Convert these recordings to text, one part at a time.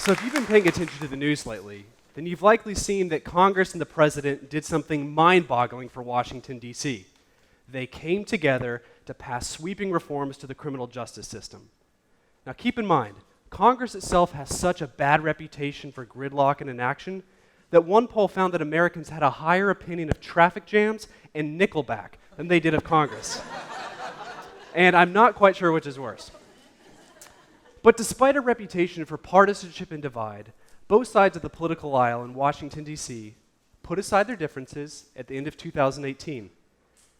So if you've been paying attention to the news lately, then you've likely seen that Congress and the President did something mind-boggling for Washington, D.C. They came together to pass sweeping reforms to the criminal justice system. Now keep in mind, Congress itself has such a bad reputation for gridlock and inaction that one poll found that Americans had a higher opinion of traffic jams and Nickelback than they did of Congress. And I'm not quite sure which is worse. But despite a reputation for partisanship and divide, both sides of the political aisle in Washington, D.C. put aside their differences at the end of 2018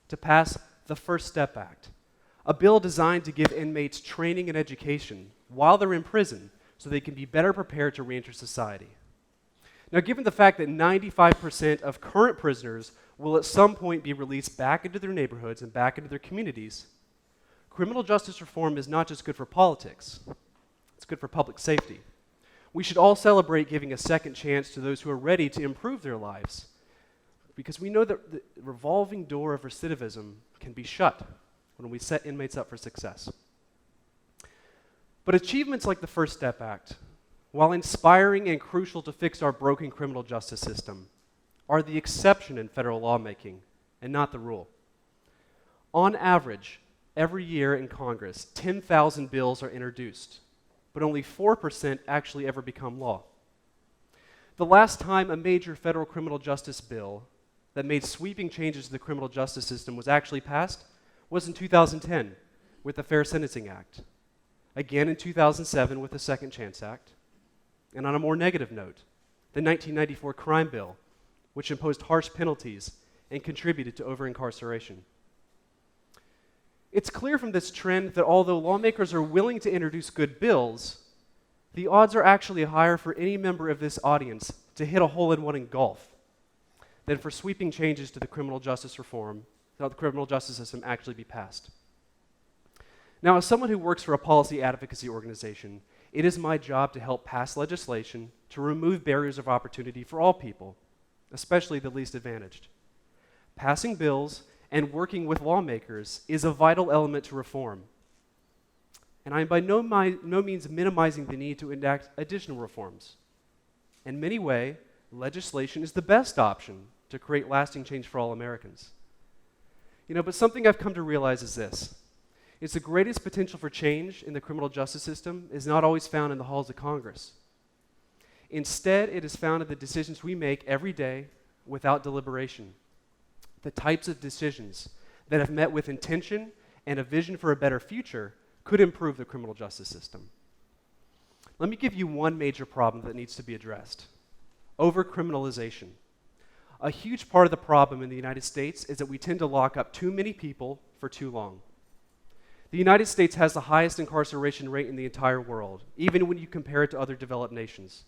to pass the First Step Act, a bill designed to give inmates training and education while they're in prison so they can be better prepared to reenter society. Now, given the fact that 95% of current prisoners will at some point be released back into their neighborhoods and back into their communities, criminal justice reform is not just good for politics, it's good for public safety. We should all celebrate giving a second chance to those who are ready to improve their lives, because we know that the revolving door of recidivism can be shut when we set inmates up for success. But achievements like the First Step Act, while inspiring and crucial to fix our broken criminal justice system, are the exception in federal lawmaking and not the rule. On average, every year in Congress, 10,000 bills are introduced, but only 4% actually ever become law. The last time a major federal criminal justice bill that made sweeping changes to the criminal justice system was actually passed was in 2010 with the Fair Sentencing Act, again in 2007 with the Second Chance Act, and on a more negative note, the 1994 crime bill, which imposed harsh penalties and contributed to over-incarceration. It's clear from this trend that although lawmakers are willing to introduce good bills, the odds are actually higher for any member of this audience to hit a hole-in-one in golf than for sweeping changes to the criminal justice reform, that the criminal justice system actually be passed. Now, as someone who works for a policy advocacy organization, it is my job to help pass legislation to remove barriers of opportunity for all people, especially the least advantaged. Passing bills and working with lawmakers is a vital element to reform. And I am by no means minimizing the need to enact additional reforms. In many ways, legislation is the best option to create lasting change for all Americans. But something I've come to realize is this. It's the greatest potential for change in the criminal justice system is not always found in the halls of Congress. Instead, it is found in the decisions we make every day without deliberation. The types of decisions that have met with intention and a vision for a better future could improve the criminal justice system. Let me give you one major problem that needs to be addressed: overcriminalization. A huge part of the problem in the United States is that we tend to lock up too many people for too long. The United States has the highest incarceration rate in the entire world, even when you compare it to other developed nations.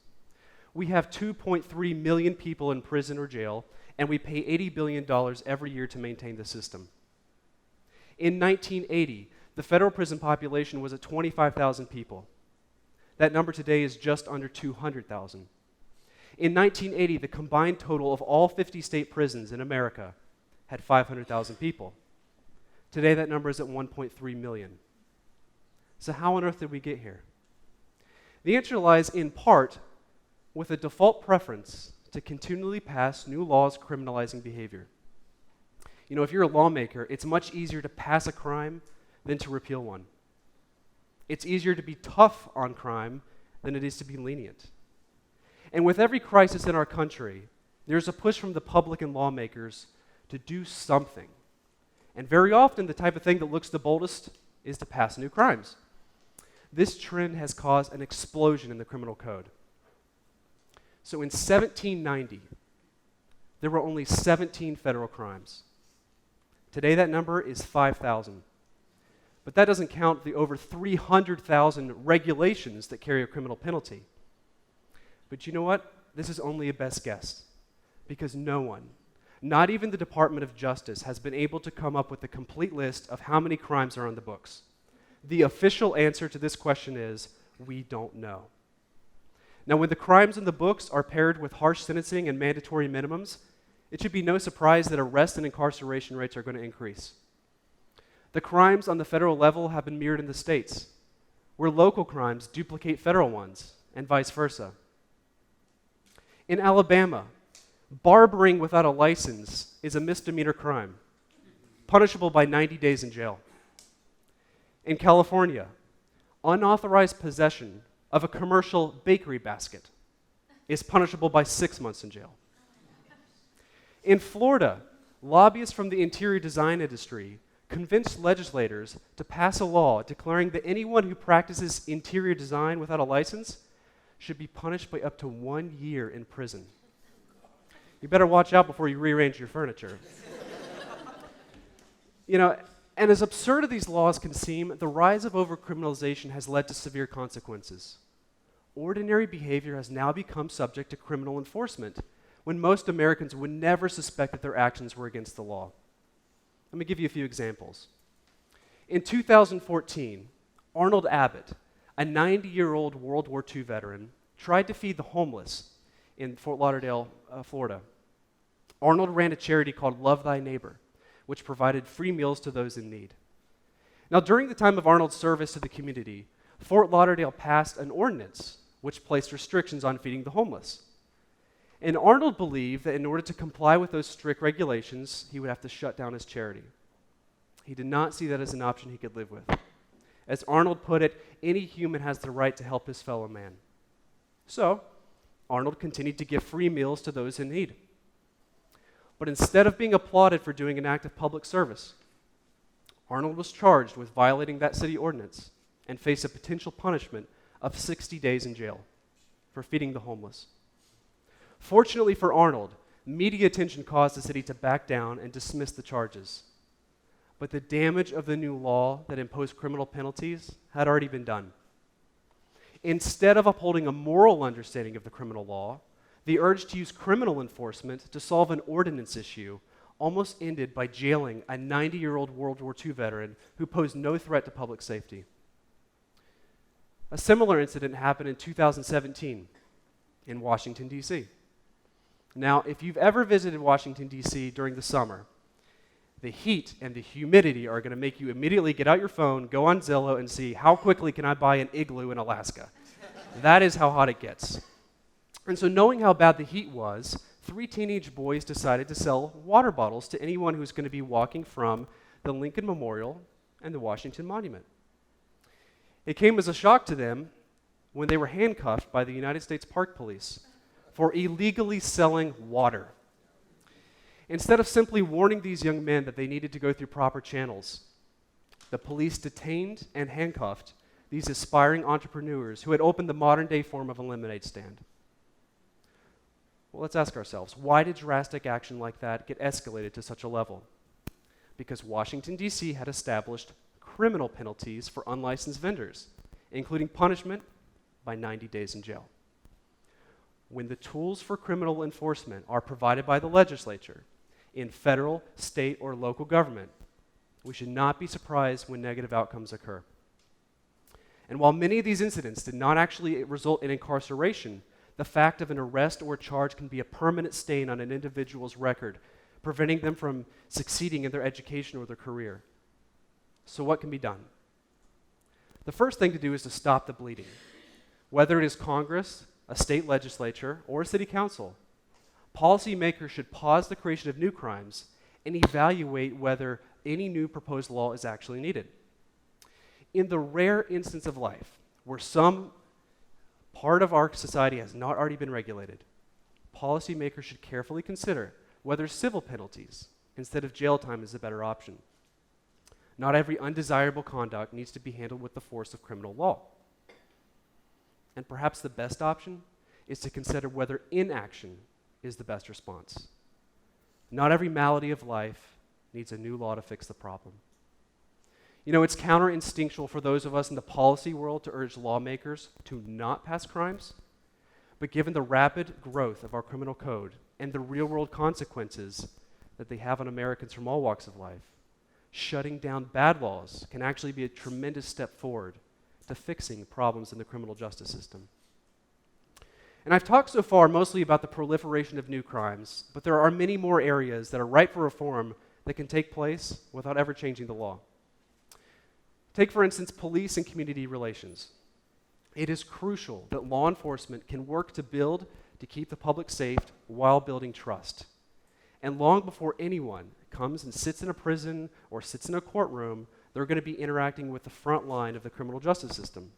We have 2.3 million people in prison or jail, and we pay $80 billion every year to maintain the system. In 1980, the federal prison population was at 25,000 people. That number today is just under 200,000. In 1980, the combined total of all 50 state prisons in America had 500,000 people. Today, that number is at 1.3 million. So how on earth did we get here? The answer lies in part with a default preference to continually pass new laws criminalizing behavior. If you're a lawmaker, it's much easier to pass a crime than to repeal one. It's easier to be tough on crime than it is to be lenient. And with every crisis in our country, there's a push from the public and lawmakers to do something. And very often, the type of thing that looks the boldest is to pass new crimes. This trend has caused an explosion in the criminal code. So in 1790, there were only 17 federal crimes. Today, that number is 5,000. But that doesn't count the over 300,000 regulations that carry a criminal penalty. But you know what? This is only a best guess, because no one, not even the Department of Justice, has been able to come up with a complete list of how many crimes are on the books. The official answer to this question is, we don't know. Now, when the crimes in the books are paired with harsh sentencing and mandatory minimums, it should be no surprise that arrest and incarceration rates are going to increase. The crimes on the federal level have been mirrored in the states, where local crimes duplicate federal ones, and vice versa. In Alabama, barbering without a license is a misdemeanor crime, punishable by 90 days in jail. In California, unauthorized possession of a commercial bakery basket is punishable by 6 months in jail. In Florida, lobbyists from the interior design industry convinced legislators to pass a law declaring that anyone who practices interior design without a license should be punished by up to 1 year in prison. You better watch out before you rearrange your furniture. And as absurd as these laws can seem, the rise of overcriminalization has led to severe consequences. Ordinary behavior has now become subject to criminal enforcement, when most Americans would never suspect that their actions were against the law. Let me give you a few examples. In 2014, Arnold Abbott, a 90-year-old World War II veteran, tried to feed the homeless in Fort Lauderdale, Florida. Arnold ran a charity called Love Thy Neighbor, which provided free meals to those in need. Now, during the time of Arnold's service to the community, Fort Lauderdale passed an ordinance which placed restrictions on feeding the homeless. And Arnold believed that in order to comply with those strict regulations, he would have to shut down his charity. He did not see that as an option he could live with. As Arnold put it, any human has the right to help his fellow man. So, Arnold continued to give free meals to those in need. But instead of being applauded for doing an act of public service, Arnold was charged with violating that city ordinance and faced a potential punishment of 60 days in jail for feeding the homeless. Fortunately for Arnold, media attention caused the city to back down and dismiss the charges. But the damage of the new law that imposed criminal penalties had already been done. Instead of upholding a moral understanding of the criminal law, the urge to use criminal enforcement to solve an ordinance issue almost ended by jailing a 90-year-old World War II veteran who posed no threat to public safety. A similar incident happened in 2017 in Washington, D.C. Now, if you've ever visited Washington, D.C. during the summer, the heat and the humidity are going to make you immediately get out your phone, go on Zillow, and see how quickly can I buy an igloo in Alaska. That is how hot it gets. And so knowing how bad the heat was, 3 teenage boys decided to sell water bottles to anyone who's going to be walking from the Lincoln Memorial and the Washington Monument. It came as a shock to them when they were handcuffed by the United States Park Police for illegally selling water. Instead of simply warning these young men that they needed to go through proper channels, the police detained and handcuffed these aspiring entrepreneurs who had opened the modern-day form of a lemonade stand. Well, let's ask ourselves, why did drastic action like that get escalated to such a level? Because Washington, D.C. had established criminal penalties for unlicensed vendors, including punishment by 90 days in jail. When the tools for criminal enforcement are provided by the legislature in federal, state, or local government, we should not be surprised when negative outcomes occur. And while many of these incidents did not actually result in incarceration, the fact of an arrest or charge can be a permanent stain on an individual's record, preventing them from succeeding in their education or their career. So what can be done? The first thing to do is to stop the bleeding. Whether it is Congress, a state legislature, or a city council, policymakers should pause the creation of new crimes and evaluate whether any new proposed law is actually needed. In the rare instance of life where some part of our society has not already been regulated, policymakers should carefully consider whether civil penalties instead of jail time is a better option. Not every undesirable conduct needs to be handled with the force of criminal law. And perhaps the best option is to consider whether inaction is the best response. Not every malady of life needs a new law to fix the problem. You know, it's counterinstinctual for those of us in the policy world to urge lawmakers to not pass crimes, but given the rapid growth of our criminal code and the real-world consequences that they have on Americans from all walks of life, shutting down bad laws can actually be a tremendous step forward to fixing problems in the criminal justice system. And I've talked so far mostly about the proliferation of new crimes, but there are many more areas that are ripe for reform that can take place without ever changing the law. Take, for instance, police and community relations. It is crucial that law enforcement can work to keep the public safe while building trust. And long before anyone comes and sits in a prison or sits in a courtroom, they're going to be interacting with the front line of the criminal justice system,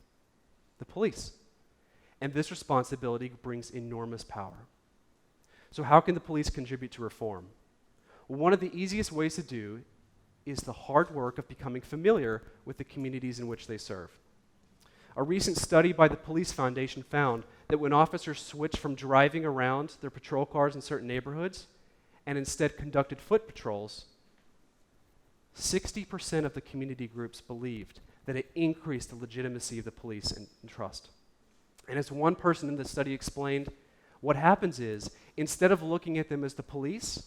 the police. And this responsibility brings enormous power. So how can the police contribute to reform? Well, one of the easiest ways to do is the hard work of becoming familiar with the communities in which they serve. A recent study by the Police Foundation found that when officers switched from driving around their patrol cars in certain neighborhoods and instead conducted foot patrols, 60% of the community groups believed that it increased the legitimacy of the police and trust. And as one person in the study explained, what happens is, instead of looking at them as the police,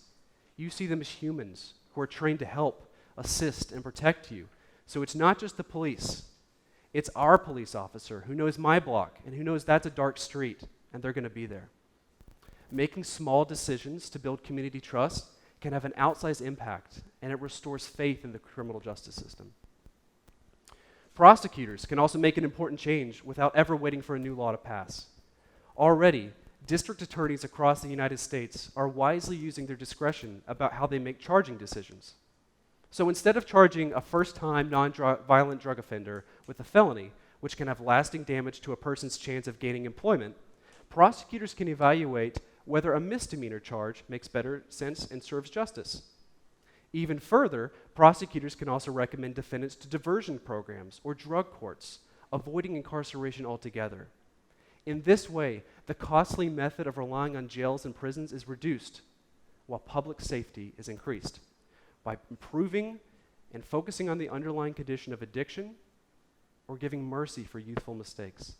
you see them as humans who are trained to help, assist, and protect you. So it's not just the police. It's our police officer who knows my block and who knows that's a dark street, and they're going to be there. Making small decisions to build community trust can have an outsized impact, and it restores faith in the criminal justice system. Prosecutors can also make an important change without ever waiting for a new law to pass. Already, district attorneys across the United States are wisely using their discretion about how they make charging decisions. So instead of charging a first-time non-violent drug offender with a felony, which can have lasting damage to a person's chance of gaining employment, prosecutors can evaluate whether a misdemeanor charge makes better sense and serves justice. Even further, prosecutors can also recommend defendants to diversion programs or drug courts, avoiding incarceration altogether. In this way, the costly method of relying on jails and prisons is reduced, while public safety is increased by improving and focusing on the underlying condition of addiction or giving mercy for youthful mistakes.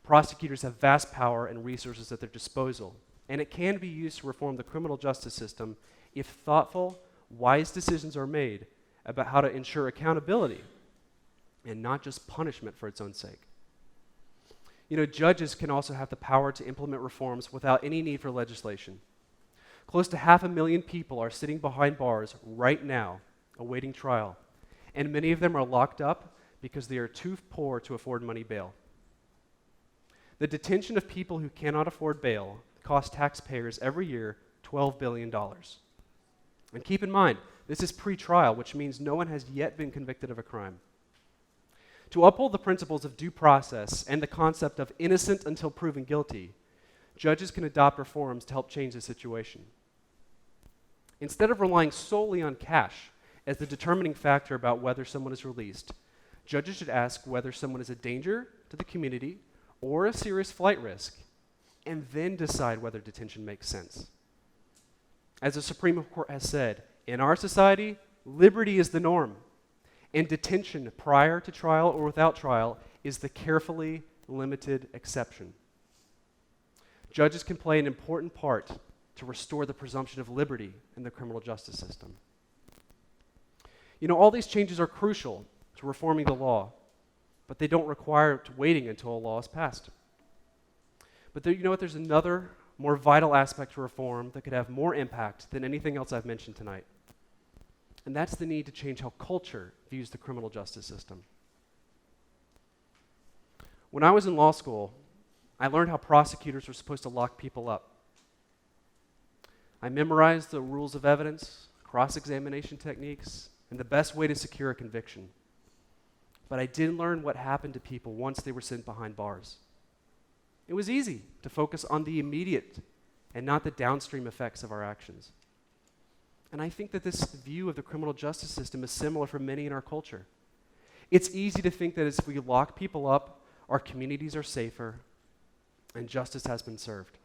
Prosecutors have vast power and resources at their disposal, and it can be used to reform the criminal justice system if thoughtful, wise decisions are made about how to ensure accountability and not just punishment for its own sake. You know, judges can also have the power to implement reforms without any need for legislation. Close to 500,000 people are sitting behind bars right now, awaiting trial, and many of them are locked up because they are too poor to afford money bail. The detention of people who cannot afford bail costs taxpayers every year $12 billion. And keep in mind, this is pre-trial, which means no one has yet been convicted of a crime. To uphold the principles of due process and the concept of innocent until proven guilty, judges can adopt reforms to help change the situation. Instead of relying solely on cash as the determining factor about whether someone is released, judges should ask whether someone is a danger to the community or a serious flight risk, and then decide whether detention makes sense. As the Supreme Court has said, in our society, liberty is the norm, and detention prior to trial or without trial is the carefully limited exception. Judges can play an important part to restore the presumption of liberty in the criminal justice system. You know, all these changes are crucial to reforming the law, but they don't require waiting until a law is passed. But you know what? There's another more vital aspect to reform that could have more impact than anything else I've mentioned tonight. And that's the need to change how culture views the criminal justice system. When I was in law school, I learned how prosecutors were supposed to lock people up. I memorized the rules of evidence, cross-examination techniques, and the best way to secure a conviction. But I didn't learn what happened to people once they were sent behind bars. It was easy to focus on the immediate and not the downstream effects of our actions. And I think that this view of the criminal justice system is similar for many in our culture. It's easy to think that as we lock people up, our communities are safer and justice has been served.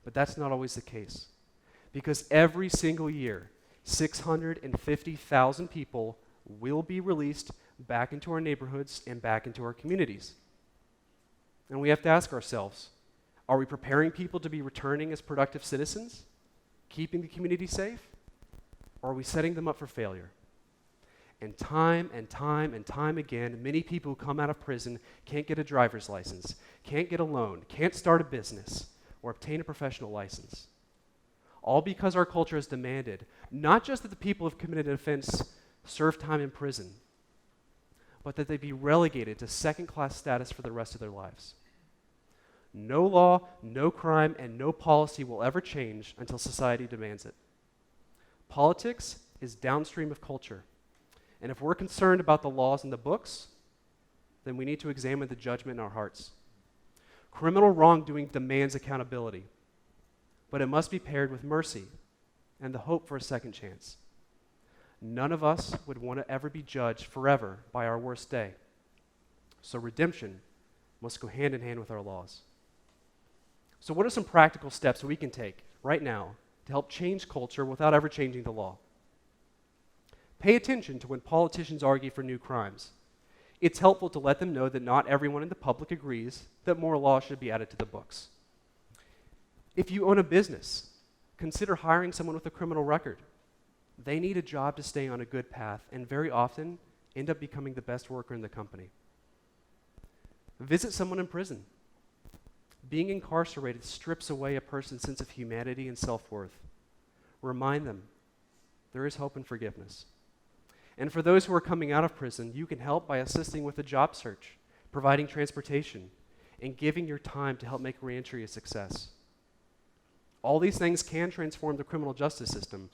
But that's not always the case, because every single year, 650,000 people will be released back into our neighborhoods and back into our communities. And we have to ask ourselves, are we preparing people to be returning as productive citizens, keeping the community safe, or are we setting them up for failure? And time and time and time again, many people who come out of prison can't get a driver's license, can't get a loan, can't start a business, or obtain a professional license. All because our culture has demanded not just that the people who have committed an offense serve time in prison, but that they be relegated to second-class status for the rest of their lives. No law, no crime, and no policy will ever change until society demands it. Politics is downstream of culture, and if we're concerned about the laws in the books, then we need to examine the judgment in our hearts. Criminal wrongdoing demands accountability, but it must be paired with mercy and the hope for a second chance. None of us would want to ever be judged forever by our worst day, so redemption must go hand in hand with our laws. So what are some practical steps we can take right now to help change culture without ever changing the law? Pay attention to when politicians argue for new crimes. It's helpful to let them know that not everyone in the public agrees that more law should be added to the books. If you own a business, consider hiring someone with a criminal record. They need a job to stay on a good path and very often end up becoming the best worker in the company. Visit someone in prison. Being incarcerated strips away a person's sense of humanity and self-worth. Remind them there is hope and forgiveness. And for those who are coming out of prison, you can help by assisting with a job search, providing transportation, and giving your time to help make reentry a success. All these things can transform the criminal justice system,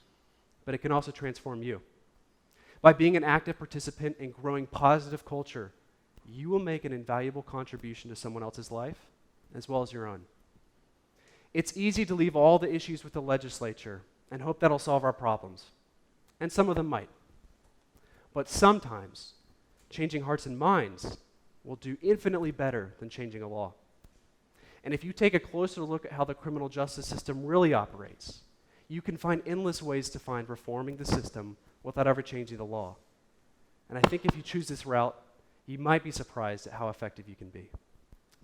but it can also transform you. By being an active participant in growing positive culture, you will make an invaluable contribution to someone else's life as well as your own. It's easy to leave all the issues with the legislature and hope that'll solve our problems, and some of them might. But sometimes, changing hearts and minds will do infinitely better than changing a law. And if you take a closer look at how the criminal justice system really operates, you can find endless ways to find reforming the system without ever changing the law. And I think if you choose this route, you might be surprised at how effective you can be.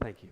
Thank you.